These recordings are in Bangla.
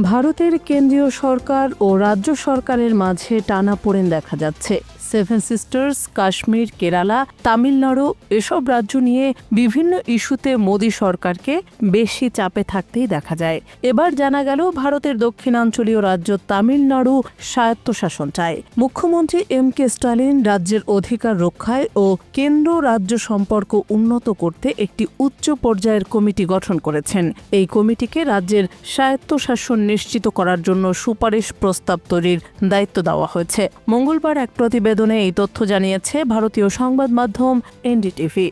ভারতের কেন্দ্রীয় সরকার ও রাজ্য সরকারের মাঝে টানাপোড়েন দেখা যাচ্ছে। সেভেন সিস্টার্স, কাশ্মীর, কেরালা, তামিলনাড়ু এসব রাজ্য নিয়ে বিভিন্ন ইস্যুতে মোদী সরকারকে বেশি চাপে থাকতেই দেখা যায়। এবার জানা গেল ভারতের দক্ষিণাঞ্চলীয় রাজ্য তামিলনাড়ু স্বায়ত্তশাসন চায়। মুখ্যমন্ত্রী এম.কে. স্টালিন রাজ্যের অধিকার রক্ষায় ও কেন্দ্র রাজ্য সম্পর্ক উন্নত করতে একটি উচ্চ পর্যায়ের কমিটি গঠন করেছেন। এই কমিটিকে রাজ্যের স্বায়ত্তশাসন নিশ্চিত করার জন্য সুপারিশ প্রস্তাব তৈরির দায়িত্ব দেওয়া হয়েছে। মঙ্গলবার এক প্রতিবেদনে এই তথ্য জানিয়েছে ভারতীয় সংবাদ মাধ্যম এনডিটিভি।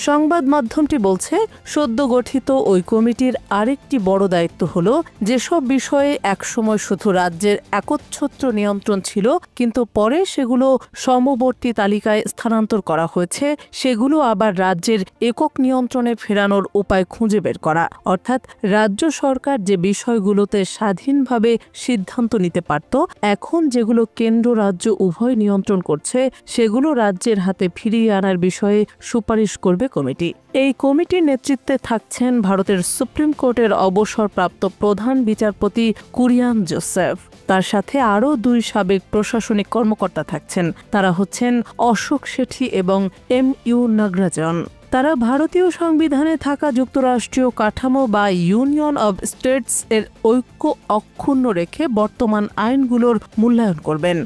সংবাদ মাধ্যমটি বলছে, সদ্য গঠিত ওই কমিটির আরেকটি বড় দায়িত্ব হল যেসব বিষয়ে একসময় শুধু রাজ্যের একচ্ছত্র নিয়ন্ত্রণ ছিল কিন্তু পরে সেগুলো সমবর্তী তালিকায় স্থানান্তর করা হয়েছে, সেগুলো আবার রাজ্যের একক নিয়ন্ত্রণে ফেরানোর উপায় খুঁজে বের করা। অর্থাৎ রাজ্য সরকার যে বিষয়গুলোতে স্বাধীনভাবে সিদ্ধান্ত নিতে পারত, এখন যেগুলো কেন্দ্র রাজ্য উভয় নিয়ন্ত্রণ করছে সেগুলো রাজ্যের হাতে ফিরিয়ে আনার বিষয়ে সুপারিশ করবে কমিটি। এই কমিটির নেতৃত্বে থাকছেন ভারতের সুপ্রিম কোর্টের অবসরপ্রাপ্ত প্রধান বিচারপতি কুরিয়ান জোসেফ। তার সাথে আরও দুই সাবেক প্রশাসনিক কর্মকর্তা থাকছেন। তারা হচ্ছেন অশোক শেঠি এবং এম.ইউ. নাগরাজন। তারা ভারতীয় সংবিধানে থাকা যুক্তরাষ্ট্রীয় কাঠামো বা ইউনিয়ন অব স্টেটস এর ঐক্য অক্ষুণ্ণ রেখে বর্তমান আইনগুলোর মূল্যায়ন করবেন।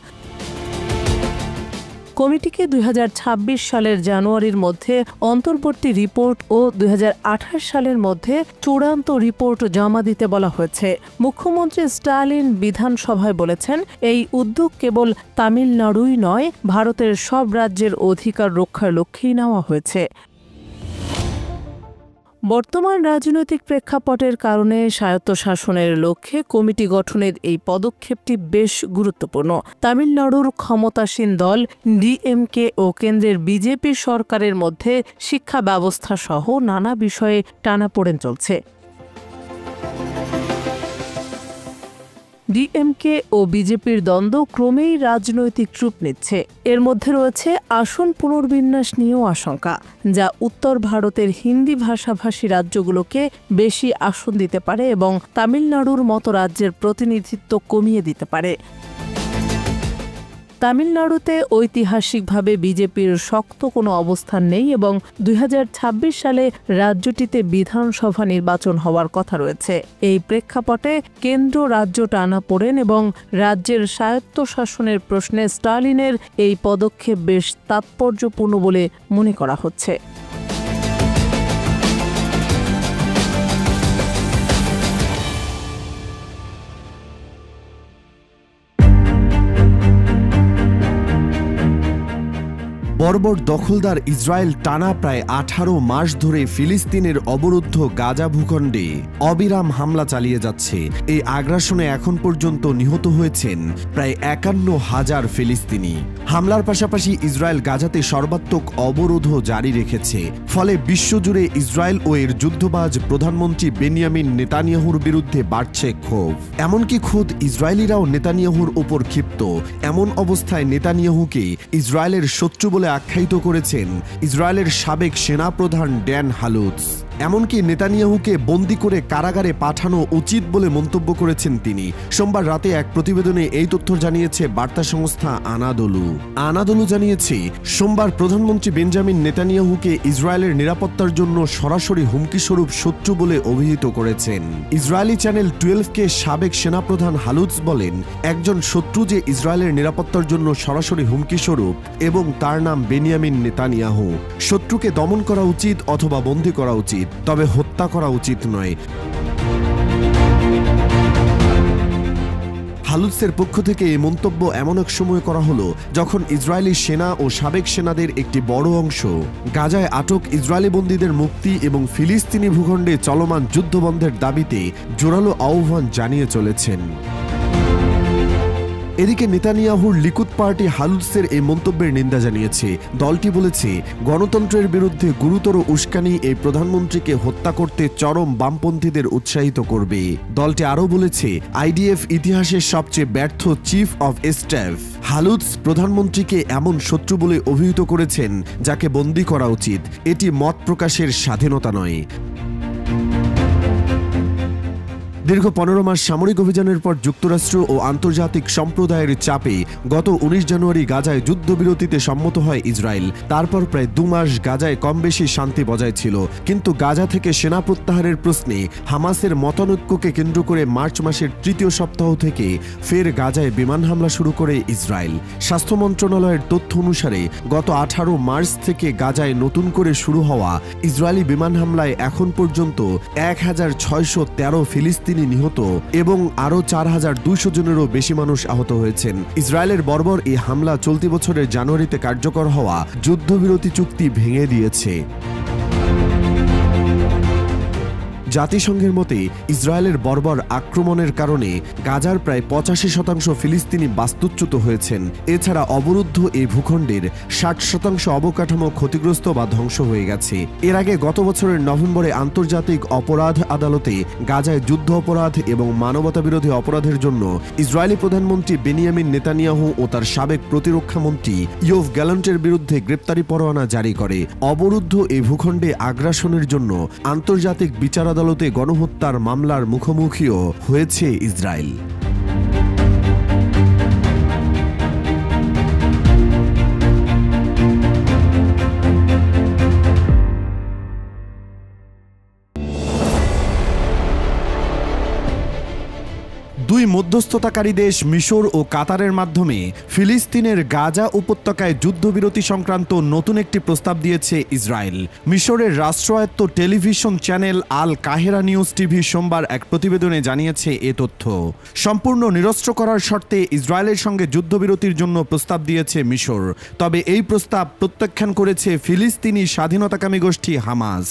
কমিটিকে 2026 সালের জানুয়ারির মধ্যে অন্তর্বর্তী রিপোর্ট ও 2028 সালের মধ্যে চূড়ান্ত রিপোর্ট জমা দিতে বলা হয়েছে। মুখ্যমন্ত্রী স্টালিন বিধানসভায় বলেছেন, এই উদ্যোগ কেবল তামিলনাড়ুই নয়, ভারতের সব রাজ্যের অধিকার রক্ষার লক্ষ্যেই নেওয়া হয়েছে। বর্তমান রাজনৈতিক প্রেক্ষাপটের কারণে স্বায়ত্তশাসনের লক্ষ্যে কমিটি গঠনের এই পদক্ষেপটি বেশ গুরুত্বপূর্ণ। তামিলনাড়ুর ক্ষমতাসীন দল ডিএমকে ও কেন্দ্রের বিজেপি সরকারের মধ্যে শিক্ষা ব্যবস্থা সহ নানা বিষয়ে টানাপোড়েন চলছে। ডিএমকে ও বিজেপির দ্বন্দ্ব ক্রমেই রাজনৈতিক রূপ নিচ্ছে। এর মধ্যে রয়েছে আসন পুনর্বিন্যাস নিয়েও আশঙ্কা, যা উত্তর ভারতের হিন্দি ভাষাভাষী রাজ্যগুলোকে বেশি আসন দিতে পারে এবং তামিলনাড়ুর মতো রাজ্যের প্রতিনিধিত্ব কমিয়ে দিতে পারে। তামিলনাড়ুতে ঐতিহাসিকভাবে বিজেপির শক্ত কোনো অবস্থান নেই এবং 2026 সালে রাজ্যটিতে বিধানসভা নির্বাচন হওয়ার কথা রয়েছে। এই প্রেক্ষাপটে কেন্দ্র রাজ্য টানাপোড়েন এবং রাজ্যের স্বায়ত্তশাসনের প্রশ্নে স্টালিনের এই পদক্ষেপ বেশ তাৎপর্যপূর্ণ বলে মনে করা হচ্ছে। বর্বর দখলদার ইসরায়েল টানা প্রায় 18 মাস ধরে ফিলিস্তিনের অবরুদ্ধ গাজা ভূখণ্ডে অবিরাম হামলা চালিয়ে যাচ্ছে। এই আগ্রাসনে এখন পর্যন্ত নিহত হয়েছেন প্রায় 51,000 ফিলিস্তিনি। হামলার পাশাপাশি ইসরায়েল গাজাতে সর্বাত্মক অবরোধও জারি রেখেছে। ফলে বিশ্বজুড়ে ইসরায়েল ও এর যুদ্ধবাজ প্রধানমন্ত্রী বেনিয়ামিন নেতানিয়াহুর বিরুদ্ধে বাড়ছে ক্ষোভ। এমনকি খোদ ইসরায়েলিরাও নেতানিয়াহুর ওপর ক্ষিপ্ত। এমন অবস্থায় নেতানিয়াহুকে ইসরায়েলের শত্রু বলে আখ্যায়িত করেছেন ইসরায়েলের সাবেক সেনাপ্রধান ড্যান হালুৎস। এমনকি নেতানিয়াহুকে বন্দী করে কারাগারে পাঠানো উচিত বলে মন্তব্য করেছেন তিনি। সোমবার রাতে এক প্রতিবেদনে এই তথ্য জানিয়েছে বার্তা সংস্থা আনাদোলু। আনাদোলু জানিয়েছে, সোমবার প্রধানমন্ত্রী বেঞ্জামিন নেতানিয়াহুকে ইসরায়েলের নিরাপত্তার জন্য সরাসরি হুমকিস্বরূপ শত্রু বলে অভিহিত করেছেন। ইসরায়েলি চ্যানেল 12কে সাবেক সেনাপ্রধান হালুৎস বলেন, একজন শত্রু যে ইসরায়েলের নিরাপত্তার জন্য সরাসরি হুমকিস্বরূপ এবং তার নাম বেনিয়ামিন নেতানিয়াহু। শত্রুকে দমন করা উচিত অথবা বন্দী করা উচিত, তবে হত্যা করা উচিত নয়। হালুৎসের পক্ষ থেকে এই মন্তব্য এমন এক সময় করা হলো যখন ইসরায়েলি সেনা ও সাবেক সেনাদের একটি বড় অংশ গাজায় আটক ইসরায়েলি বন্দীদের মুক্তি এবং ফিলিস্তিনি ভূখণ্ডে চলমান যুদ্ধবন্ধের দাবিতে জোরালো আহ্বান জানিয়ে চলেছেন। এদিকে নেতানিয়াহুর লিকুদ পার্টি হালুৎসের এই মন্তব্যের নিন্দা জানিয়েছে। দলটি বলেছে, গণতন্ত্রের বিরুদ্ধে গুরুতর উস্কানি এই প্রধানমন্ত্রীকে হত্যা করতে চরম বামপন্থীদের উৎসাহিত করবে। দলটি আরও বলেছে, আইডিএফ ইতিহাসের সবচেয়ে ব্যর্থ চিফ অব স্টাফ হালুৎস প্রধানমন্ত্রীকে এমন শত্রু বলে অভিহিত করেছেন যাকে বন্দী করা উচিত। এটি মত প্রকাশের স্বাধীনতা নয়। দীর্ঘ 15 মাস সামরিক অভিযানের পর যুক্তরাষ্ট্র ও আন্তর্জাতিক সম্প্রদায়ের চাপে গত 19 জানুয়ারি গাজায় যুদ্ধবিরতিতে সম্মত হয় ইসরায়েল। তারপর প্রায় 2 মাস গাজায় কম বেশি শান্তি বজায় ছিল, কিন্তু গাজা থেকে সেনা প্রত্যাহারের প্রশ্নে হামাসের মতানৈক্যকে কেন্দ্র করে মার্চ মাসের 3য় সপ্তাহ থেকে ফের গাজায় বিমান হামলা শুরু করে ইসরায়েল। স্বাস্থ্য মন্ত্রণালয়ের তথ্য অনুসারে গত 18 মার্চ থেকে গাজায় নতুন করে শুরু হওয়া ইসরায়েলি বিমান হামলায় এখন পর্যন্ত 1613 ফিলিস্তিনি নিহত এবং আরও 4200 জনেরও বেশি মানুষ আহত হয়েছেন। ইসরায়েলের বর্বর এই হামলা চলতি বছরের জানুয়ারিতে কার্যকর হওয়া যুদ্ধবিরতি চুক্তি ভেঙে দিয়েছে। জাতিসংঘের মতে ইসরায়েলের বর্বর আক্রমণের কারণে গাজার প্রায় 85% ফিলিস্তিনি বাস্তুচ্যুত হয়েছেন। এছাড়া অবরুদ্ধ এই ভূখণ্ডের 60% অবকাঠামো ক্ষতিগ্রস্ত বা ধ্বংস হয়ে গেছে। এর আগে গত বছরের নভেম্বরে আন্তর্জাতিক অপরাধ আদালতে গাজায় যুদ্ধ অপরাধ এবং মানবতাবিরোধী অপরাধের জন্য ইসরায়েলি প্রধানমন্ত্রী বেনিয়ামিন নেতানিয়াহু ও তার সাবেক প্রতিরক্ষা মন্ত্রী ইয়োভ গ্যালান্টের বিরুদ্ধে গ্রেপ্তারি পরোয়ানা জারি করে। অবরুদ্ধ এই ভূখণ্ডে আগ্রাসনের জন্য আন্তর্জাতিক বিচার আদালতে গণহত্যার মামলার মুখোমুখিও হয়েছে ইসরায়েল। 2 মধ্যস্থতাকারী দেশ মিশর ও কাতারের মাধ্যমে ফিলিস্তিনের গাজা উপত্যকায় যুদ্ধবিরতি সংক্রান্ত নতুন একটি প্রস্তাব দিয়েছে ইসরায়েল। মিশরের রাষ্ট্রায়ত্ত টেলিভিশন চ্যানেল আল কাহেরা নিউজ টিভি সোমবার এক প্রতিবেদনে জানিয়েছে এ তথ্য। সম্পূর্ণ নিরস্ত্র করার শর্তে ইসরায়েলের সঙ্গে যুদ্ধবিরতির জন্য প্রস্তাব দিয়েছে মিশর, তবে এই প্রস্তাব প্রত্যাখ্যান করেছে ফিলিস্তিনি স্বাধীনতাকামী গোষ্ঠী হামাস।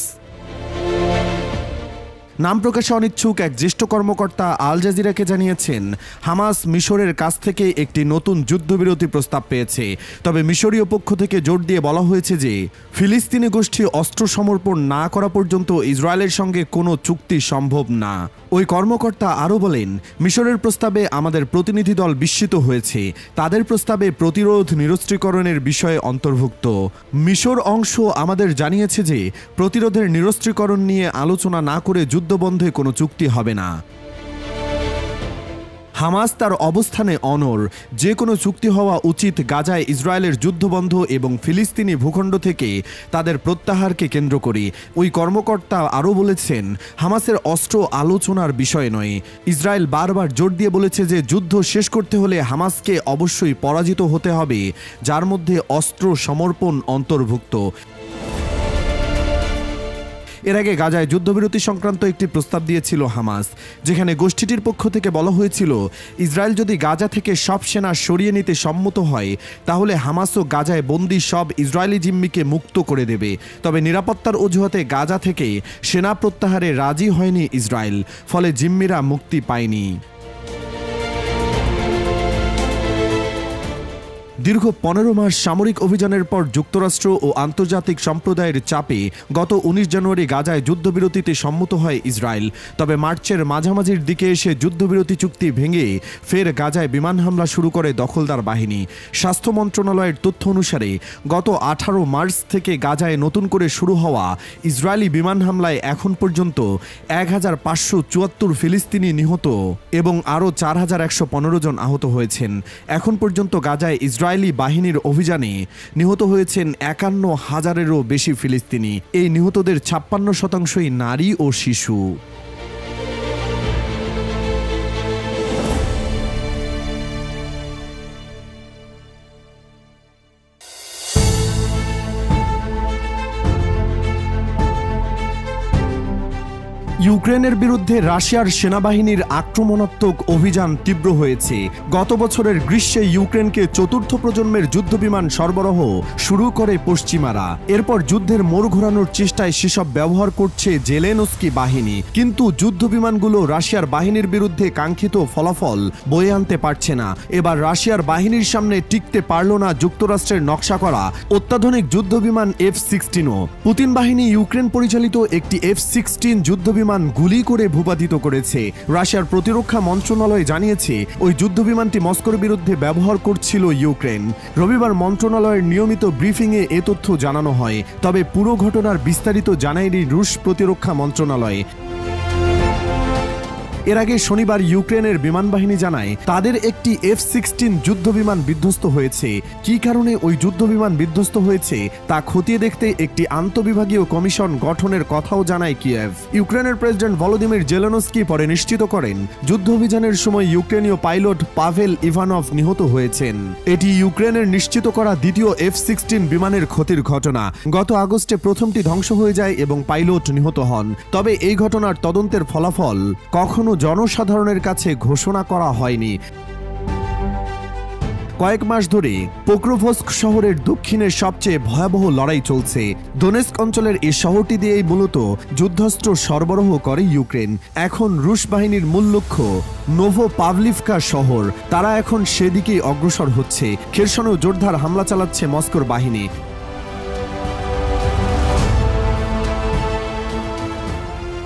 নাম প্রকাশে অনিচ্ছুক এক জ্যেষ্ঠ কর্মকর্তা আল জাজিরাকে জানিয়েছেন, হামাস মিশরের কাছ থেকে একটি নতুন যুদ্ধবিরতি প্রস্তাব পেয়েছে, তবে মিশরীয় পক্ষ থেকে জোর দিয়ে বলা হয়েছে যে ফিলিস্তিনি গোষ্ঠী অস্ত্র সমর্পণ না করা পর্যন্ত ইসরায়েলের সঙ্গে কোনো চুক্তি সম্ভব না। ওই কর্মকর্তা আরও বলেন, মিশরের প্রস্তাবে আমাদের প্রতিনিধি দল বিস্মিত হয়েছে। তাদের প্রস্তাবে প্রতিরোধ নিরস্ত্রীকরণের বিষয়ে অন্তর্ভুক্ত। মিশর অংশ আমাদের জানিয়েছে যে প্রতিরোধের নিরস্ত্রীকরণ নিয়ে আলোচনা না করে যুদ্ধবন্ধে কোনো চুক্তি হবে না। হামাস তার অবস্থানে অনড়, যে কোনো চুক্তি হওয়া উচিত গাজায় ইসরায়েলের যুদ্ধবন্ধ এবং ফিলিস্তিনি ভূখণ্ড থেকে তাদের প্রত্যাহারকে কেন্দ্র করে। ওই কর্মকর্তা আরও বলেছেন, হামাসের অস্ত্র আলোচনার বিষয় নয়। ইসরায়েল বারবার জোর দিয়ে বলেছে যে যুদ্ধ শেষ করতে হলে হামাসকে অবশ্যই পরাজিত হতে হবে, যার মধ্যে অস্ত্র সমর্পণ অন্তর্ভুক্ত। এর আগে গাজায় যুদ্ধবিরতি সংক্রান্ত একটি প্রস্তাব দিয়েছিল হামাস, যেখানে গোষ্ঠীটির পক্ষ থেকে বলা হয়েছিল ইসরায়েল যদি গাজা থেকে সব সেনা সরিয়ে নিতে সম্মত হয় তাহলে হামাসও গাজায় বন্দী সব ইসরায়েলি জিম্মিকে মুক্ত করে দেবে। তবে নিরাপত্তার অজুহাতে গাজা থেকে সেনা প্রত্যাহারে রাজি হয়নি ইসরায়েল, ফলে জিম্মিরা মুক্তি পায়নি। দীর্ঘ 15 মাস সামরিক অভিযানের পর যুক্তরাষ্ট্র ও আন্তর্জাতিক সম্প্রদায়ের চাপে গত 19 জানুয়ারি গাজায় যুদ্ধবিরতিতে সম্মত হয় ইসরায়েল। তবে মার্চের মাঝামাঝির দিকে এসে যুদ্ধবিরতি চুক্তি ভেঙে ফের গাজায় বিমান হামলা শুরু করে দখলদার বাহিনী। স্বাস্থ্য মন্ত্রণালয়ের তথ্য অনুসারে গত 18 মার্চ থেকে গাজায় নতুন করে শুরু হওয়া ইসরায়েলি বিমান হামলায় এখন পর্যন্ত 1574 ফিলিস্তিনি নিহত এবং আরও 4115 জন আহত হয়েছেন। এখন পর্যন্ত গাজায় ইসরায়েলি বাহিনীর অভিযানে নিহত হয়েছেন 51,000-এরও বেশি ফিলিস্তিনি। এই নিহতদের 56%ই নারী ও শিশু। ইউক্রেনের বিরুদ্ধে রাশিয়ার সেনাবাহিনীর আক্রমণাত্মক অভিযান তীব্র হয়েছে। গত বছরের গ্রীষ্মে ইউক্রেনকে চতুর্থ প্রজন্মের যুদ্ধবিমান সরবরাহ শুরু করে পশ্চিমারা। এরপর যুদ্ধের মোড় ঘোরানোর চেষ্টায় সেসব ব্যবহার করছে জেলেনস্কি বাহিনী, কিন্তু যুদ্ধবিমানগুলো রাশিয়ার বাহিনীর বিরুদ্ধে কাঙ্ক্ষিত ফলাফল বয়ে আনতে পারছে না। এবার রাশিয়ার বাহিনীর সামনে টিকতে পারল না যুক্তরাষ্ট্রের নকশা করা অত্যাধুনিক যুদ্ধবিমান F-16ও। পুতিন বাহিনী ইউক্রেন পরিচালিত একটি F-16 যুদ্ধবিমান গুলি করে ভূপাতিত করেছে। রাশিয়ার প্রতিরক্ষা মন্ত্রণালয় জানিয়েছে ওই যুদ্ধবিমানটি মস্কোর বিরুদ্ধে ব্যবহার করছিল ইউক্রেন। রবিবার মন্ত্রণালয়ের নিয়মিত ব্রিফিংয়ে এ তথ্য জানানো হয়, তবে পুরো ঘটনার বিস্তারিত জানায়নি রুশ প্রতিরক্ষা মন্ত্রণালয়। এর আগে শনিবার ইউক্রেনের বিমান বাহিনী জানায় তাদের একটি F-16 যুদ্ধবিমান বিধ্বস্ত হয়েছে। কী কারণে ওই যুদ্ধবিমান বিধ্বস্ত হয়েছে তা খতিয়ে দেখতে একটি আন্তঃবিভাগীয় কমিশন গঠনের কথাও জানায় কিয়েভ। ইউক্রেনের প্রেসিডেন্ট ভলোদিমির জেলেনস্কি পরে নিশ্চিত করেন যুদ্ধঅভিযানের সময় ইউক্রেনীয় পাইলট পাভেল ইভানভ নিহত হয়েছেন। এটি ইউক্রেনের নিশ্চিত করা দ্বিতীয় F-16 বিমানের ক্ষতির ঘটনা। গত আগস্টে প্রথমটি ধ্বংস হয়ে যায় এবং পাইলট নিহত হন। তবে এই ঘটনার তদন্তের ফলাফল কখনো জনসাধারণের কাছে ঘোষণা করা হয়নি। কয়েক মাস ধরে পোক্রোভস্ক শহরের দক্ষিণে সবচেয়ে ভয়াবহ লড়াই চলছে। দোনেস্ক অঞ্চলের এই শহরটি দিয়েই মূলত যুদ্ধাস্ত্র সরবরাহ করে ইউক্রেন। এখন রুশ বাহিনীর মূল লক্ষ্য নোভো পাভলিভকা শহর। তারা এখন সেদিকেই অগ্রসর হচ্ছে। খেরসনেও জোরদার হামলা চালাচ্ছে মস্কোর বাহিনী।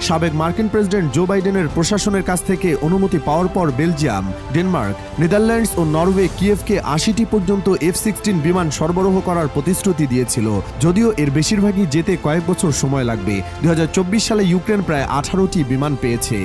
সাবেক মার্কিন প্রেসিডেন্ট জো বাইডেনের প্রশাসনের কাছ থেকে অনুমতি পাওয়ার পর বেলজিয়াম, ডেনমার্ক, নেদারল্যান্ডস ও নরওয়ে কিয়েভকে ৮০টি পর্যন্ত F-16 বিমান সরবরাহ করার প্রতিশ্রুতি দিয়েছিল। যদিও এর বেশিরভাগই যেতে কয়েক বছর সময় লাগবে। ২০২৪ সালে ইউক্রেন প্রায় ১৮টি বিমান পেয়েছে।